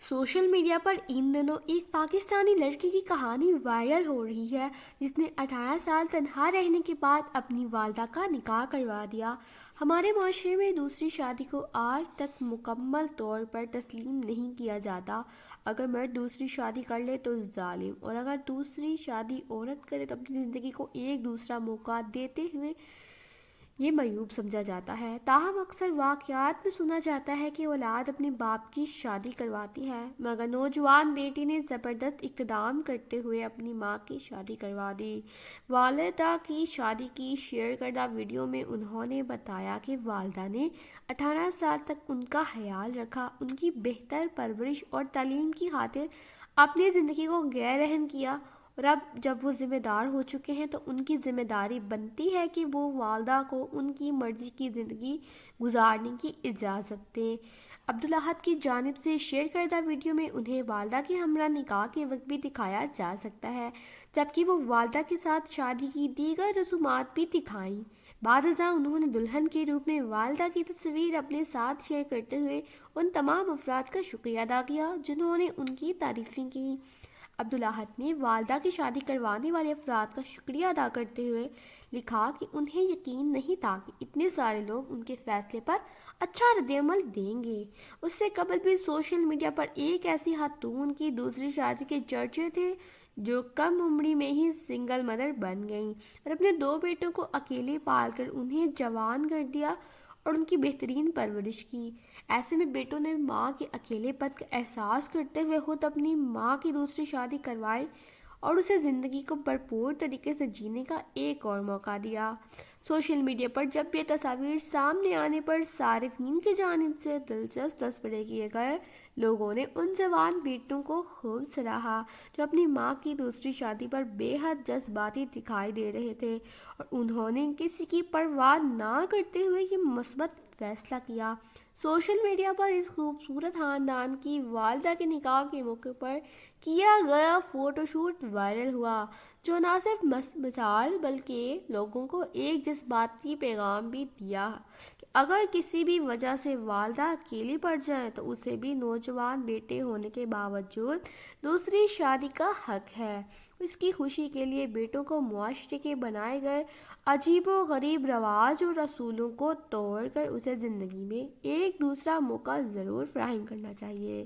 Social media پر ان دنوں ایک پاکستانی لڑکی کی کہانی وائرل ہو رہی ہے جس نے 18 سال تنہا رہنے کے بعد اپنی والدہ کا نکاح کروا دیا۔ ہمارے معاشرے میں دوسری شادی کو آج تک مکمل طور پر تسلیم نہیں کیا جاتا۔ اگر مرد دوسری شادی کر لے تو ظالم، اور اگر دوسری شادی عورت کرے تو اپنی زندگی کو ایک دوسرا موقع دیتے ہوئے یہ معیوب سمجھا جاتا ہے۔ تاہم اکثر واقعات میں سنا جاتا ہے کہ اولاد اپنے باپ کی شادی کرواتی ہے، مگر نوجوان بیٹی نے زبردست اقدام کرتے ہوئے اپنی ماں کی شادی کروا دی۔ والدہ کی شادی کی شیئر کردہ ویڈیو میں انہوں نے بتایا کہ والدہ نے 18 سال تک ان کا خیال رکھا، ان کی بہتر پرورش اور تعلیم کی خاطر اپنی زندگی کو غیر اہم کیا، اور اب جب وہ ذمہ دار ہو چکے ہیں تو ان کی ذمہ داری بنتی ہے کہ وہ والدہ کو ان کی مرضی کی زندگی گزارنے کی اجازت دیں۔ عبدالاحد کی جانب سے شیئر کردہ ویڈیو میں انہیں والدہ کے ہمراہ نکاح کے وقت بھی دکھایا جا سکتا ہے، جبکہ وہ والدہ کے ساتھ شادی کی دیگر رسومات بھی دکھائیں۔ بعد ازاں انہوں نے دلہن کے روپ میں والدہ کی تصویر اپنے ساتھ شیئر کرتے ہوئے ان تمام افراد کا شکریہ ادا کیا جنہوں نے ان کی تعریفیں کی۔ عبدالاحد نے والدہ کی شادی کروانے والے افراد کا شکریہ ادا کرتے ہوئے لکھا کہ انہیں یقین نہیں تھا کہ اتنے سارے لوگ ان کے فیصلے پر اچھا رد عمل دیں گے۔ اس سے قبل بھی سوشل میڈیا پر ایک ایسی خاتون کی دوسری شادی کے چرچے تھے جو کم عمری میں ہی سنگل مدر بن گئیں اور اپنے 2 بیٹوں کو اکیلے پال کر انہیں جوان کر دیا اور ان کی بہترین پرورش کی۔ ایسے میں بیٹوں نے ماں کے اکیلے پن کا احساس کرتے ہوئے خود اپنی ماں کی دوسری شادی کروائی اور اسے زندگی کو بھرپور طریقے سے جینے کا ایک اور موقع دیا۔ سوشل میڈیا پر جب یہ تصاویر سامنے آنے پر صارفین کی جانب سے دلچسپ تذکرے کیے گئے، لوگوں نے ان جوان بیٹوں کو خوب سراہا جو اپنی ماں کی دوسری شادی پر بے حد جذباتی دکھائی دے رہے تھے، اور انہوں نے کسی کی پرواہ نہ کرتے ہوئے یہ مثبت فیصلہ کیا۔ سوشل میڈیا پر اس خوبصورت خاندان کی والدہ کے نکاح کے موقع پر کیا گیا فوٹو شوٹ وائرل ہوا، جو نہ صرف مثال بلکہ لوگوں کو ایک جذباتی پیغام بھی دیا کہ اگر کسی بھی وجہ سے والدہ اکیلی پڑ جائیں تو اسے بھی نوجوان بیٹے ہونے کے باوجود دوسری شادی کا حق ہے۔ اس کی خوشی کے لیے بیٹوں کو معاشرے کے بنائے گئے عجیب و غریب رواج اور اصولوں کو توڑ کر اسے زندگی میں ایک دوسرا موقع ضرور فراہم کرنا چاہیے۔